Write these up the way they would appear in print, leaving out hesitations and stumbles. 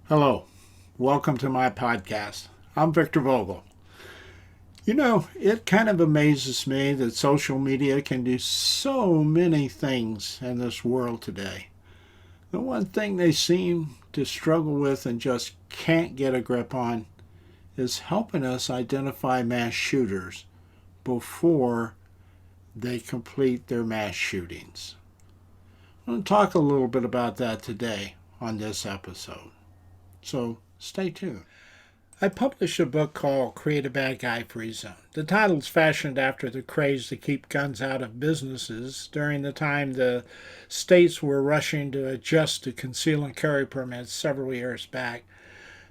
Hello, welcome to my podcast. I'm Victor Vogel. It kind of amazes me that social media can do so many things in this world today. The one thing they seem to struggle with and just can't get a grip on is helping us identify mass shooters before they complete their mass shootings. I'm going to talk a little bit about that today on this episode. So stay tuned. I published a book called Create a Bad Guy Free Zone. The title's fashioned after the craze to keep guns out of businesses during the time the states were rushing to adjust to conceal and carry permits several years back.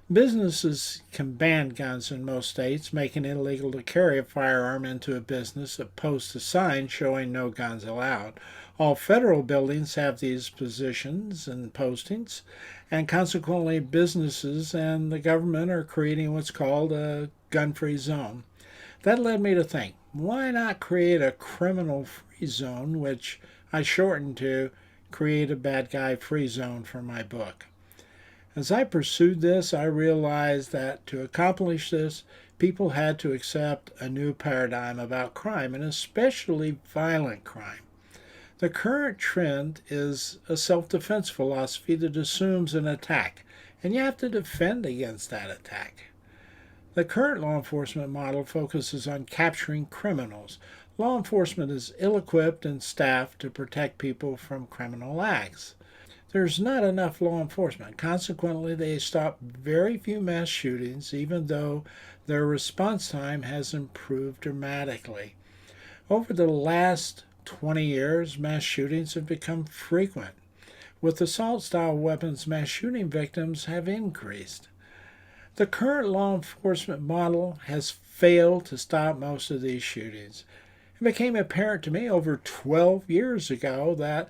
Businesses can ban guns in most states, making it illegal to carry a firearm into a business that posts a sign showing no guns allowed. All federal buildings have these positions and postings, and consequently, businesses and the government are creating what's called a gun free zone. That led me to think, why not create a criminal free zone, which I shortened to Create a Bad Guy Free Zone for my book. As I pursued this, I realized that to accomplish this, people had to accept a new paradigm about crime, and especially violent crime. The current trend is a self defense philosophy that assumes an attack, and you have to defend against that attack. The current law enforcement model focuses on capturing criminals. Law enforcement is ill equipped and staffed to protect people from criminal acts. There's not enough law enforcement. Consequently, they stop very few mass shootings, even though their response time has improved dramatically. Over the last 20 years, mass shootings have become frequent. With assault style weapons, mass shooting victims have increased. The current law enforcement model has failed to stop most of these shootings. It became apparent to me over 12 years ago that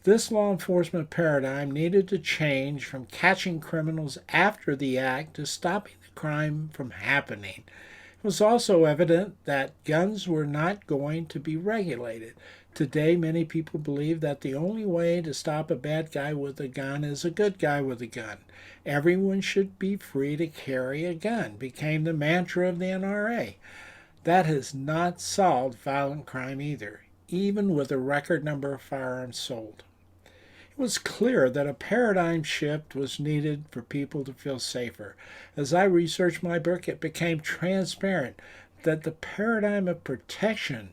this law enforcement paradigm needed to change from catching criminals after the act to stopping the crime from happening. It was also evident that guns were not going to be regulated. Today, many people believe that the only way to stop a bad guy with a gun is a good guy with a gun. Everyone should be free to carry a gun, became the mantra of the NRA. That has not solved violent crime either, even with a record number of firearms sold. It was clear that a paradigm shift was needed for people to feel safer. As I researched my book, it became transparent that the paradigm of protection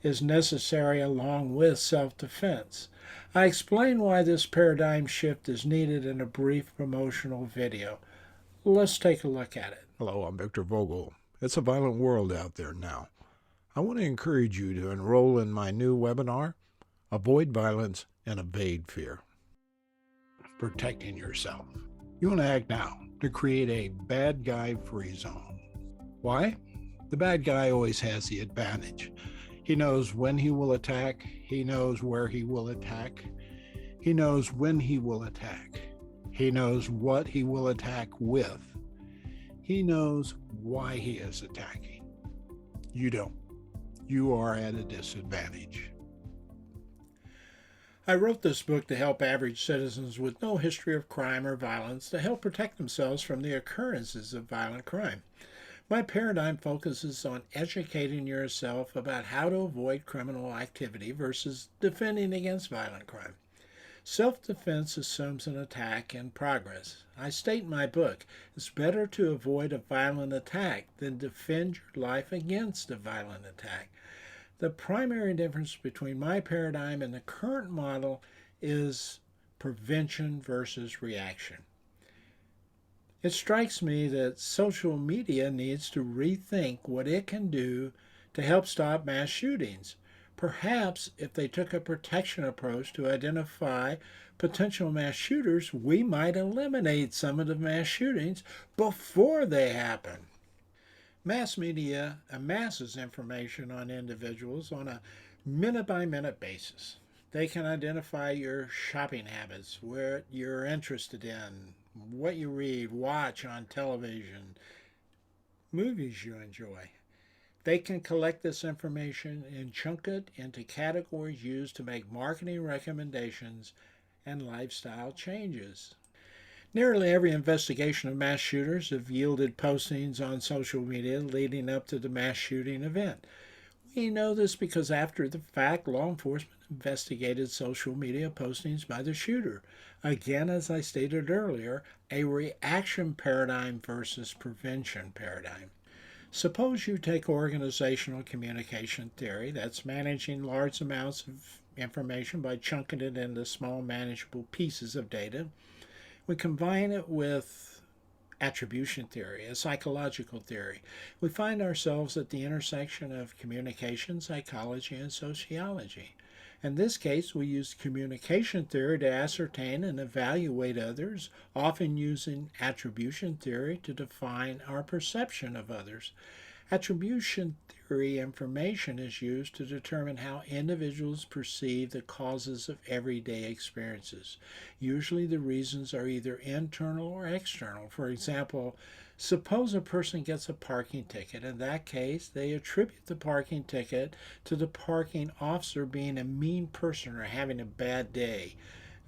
is necessary along with self defense. I explain why this paradigm shift is needed in a brief promotional video. Let's take a look at it. Hello, I'm Victor Vogel. It's a violent world out there now. I want to encourage you to enroll in my new webinar, Avoid Violence and Evade Fear. Protecting yourself. You want to act now to create a bad guy free zone. Why? The bad guy always has the advantage. He knows when he will attack. He knows where he will attack. He knows when he will attack. He knows what he will attack with. He knows why he is attacking. You don't. You are at a disadvantage. I wrote this book to help average citizens with no history of crime or violence to help protect themselves from the occurrences of violent crime. My paradigm focuses on educating yourself about how to avoid criminal activity versus defending against violent crime. Self-defense assumes an attack in progress. I state in my book, it's better to avoid a violent attack than defend your life against a violent attack. The primary difference between my paradigm and the current model is prevention versus reaction. It strikes me that social media needs to rethink what it can do to help stop mass shootings. Perhaps if they took a protection approach to identify potential mass shooters, we might eliminate some of the mass shootings before they happen. Mass media amasses information on individuals on a minute by minute basis. They can identify your shopping habits, what you're interested in, what you read, watch on television, movies you enjoy. They can collect this information and chunk it into categories used to make marketing recommendations and lifestyle changes. Nearly every investigation of mass shooters have yielded postings on social media leading up to the mass shooting event. We know this because after the fact, law enforcement investigated social media postings by the shooter. Again, as I stated earlier, a reaction paradigm versus prevention paradigm. Suppose you take organizational communication theory, that's managing large amounts of information by chunking it into small manageable pieces of data. We combine it with attribution theory, a psychological theory. We find ourselves at the intersection of communication, psychology, and sociology. In this case, we use communication theory to ascertain and evaluate others, often using attribution theory to define our perception of others. Attribution theory information is used to determine how individuals perceive the causes of everyday experiences. Usually, the reasons are either internal or external. For example, suppose a person gets a parking ticket. In that case, they attribute the parking ticket to the parking officer being a mean person or having a bad day.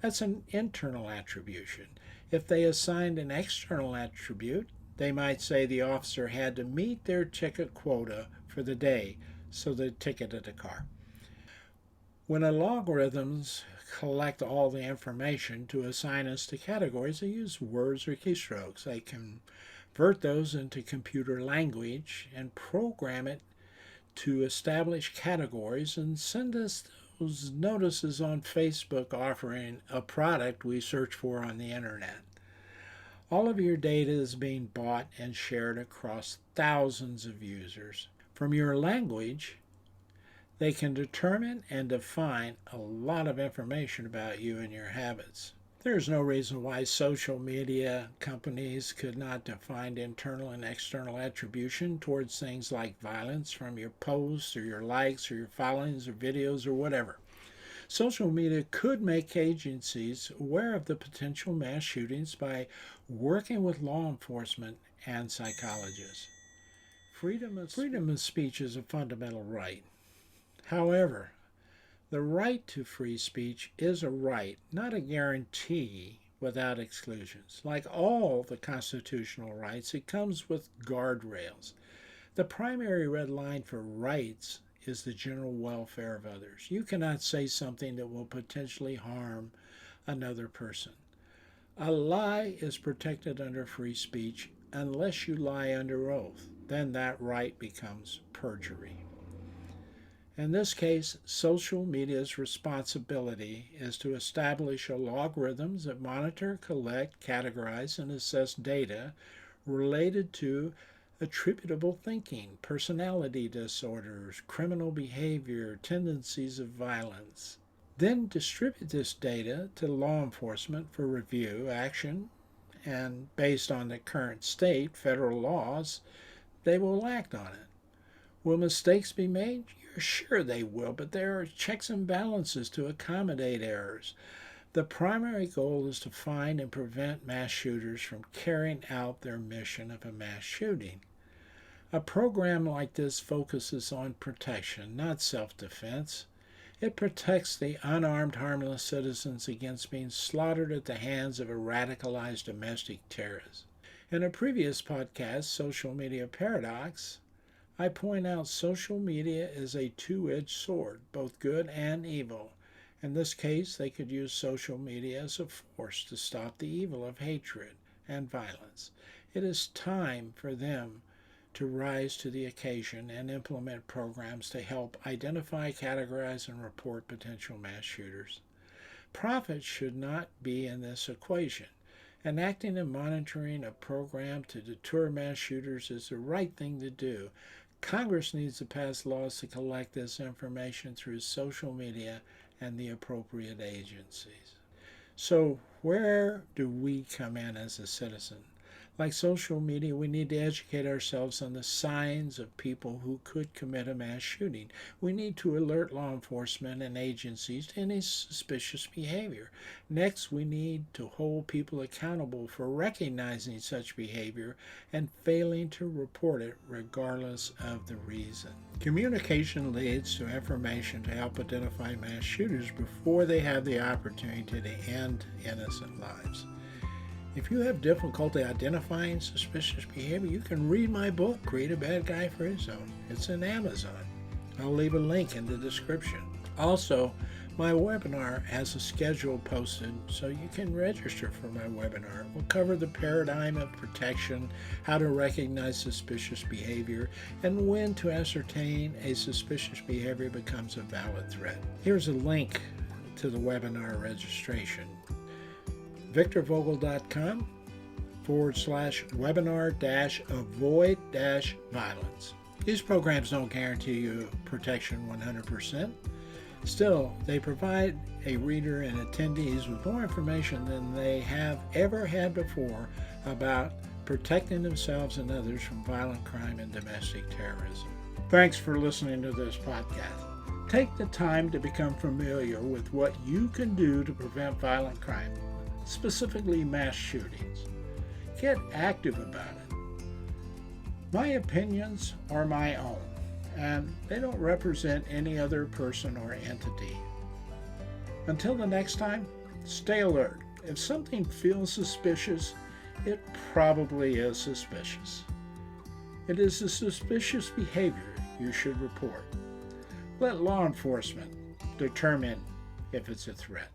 That's an internal attribution. If they assigned an external attribute, they might say the officer had to meet their ticket quota for the day, so they ticketed the car. When algorithms collect all the information to assign us to categories, they use words or keystrokes. They convert those into computer language and program it to establish categories and send us those notices on Facebook offering a product we search for on the internet. All of your data is being bought and shared across thousands of users. From your language, they can determine and define a lot of information about you and your habits. There's no reason why social media companies could not define internal and external attribution towards things like violence from your posts or your likes or your followings or videos or whatever. Social media could make agencies aware of the potential mass shootings by working with law enforcement and psychologists. Freedom of speech is a fundamental right. However, the right to free speech is a right, not a guarantee without exclusions. Like all the constitutional rights, it comes with guardrails. The primary red line for rights is the general welfare of others. You cannot say something that will potentially harm another person. A lie is protected under free speech unless you lie under oath. Then that right becomes perjury. In this case, social media's responsibility is to establish algorithms that monitor, collect, categorize, and assess data related to attributable thinking, personality disorders, criminal behavior, tendencies of violence. Then distribute this data to law enforcement for review, action, and based on the current state, federal laws, they will act on it. Will mistakes be made? You're sure they will, but there are checks and balances to accommodate errors. The primary goal is to find and prevent mass shooters from carrying out their mission of a mass shooting. A program like this focuses on protection, not self-defense. It protects the unarmed, harmless citizens against being slaughtered at the hands of a radicalized domestic terrorist. In a previous podcast, Social Media Paradox, I point out social media is a two-edged sword, both good and evil. In this case, they could use social media as a force to stop the evil of hatred and violence. It is time for them to rise to the occasion and implement programs to help identify, categorize, and report potential mass shooters. Profit should not be in this equation. Enacting and monitoring a program to deter mass shooters is the right thing to do. Congress needs to pass laws to collect this information through social media and the appropriate agencies. So, where do we come in as a citizen? Like social media, we need to educate ourselves on the signs of people who could commit a mass shooting. We need to alert law enforcement and agencies to any suspicious behavior. Next, we need to hold people accountable for recognizing such behavior and failing to report it regardless of the reason. Communication leads to information to help identify mass shooters before they have the opportunity to end innocent lives. If you have difficulty identifying suspicious behavior, you can read my book, Create a Bad Guy for His Own. It's on Amazon. I'll leave a link in the description. Also, my webinar has a schedule posted so you can register for my webinar. We'll cover the paradigm of protection, how to recognize suspicious behavior, and when to ascertain a suspicious behavior becomes a valid threat. Here's a link to the webinar registration. victorvogel.com/webinar-avoid-violence. These programs don't guarantee you protection 100%. Still, they provide a reader and attendees with more information than they have ever had before about protecting themselves and others from violent crime and domestic terrorism. Thanks for listening to this podcast. Take the time to become familiar with what you can do to prevent violent crime, specifically mass shootings. Get active about it. My opinions are my own, and they don't represent any other person or entity. Until the next time, stay alert. If something feels suspicious, it probably is suspicious. It is the suspicious behavior you should report. Let law enforcement determine if it's a threat.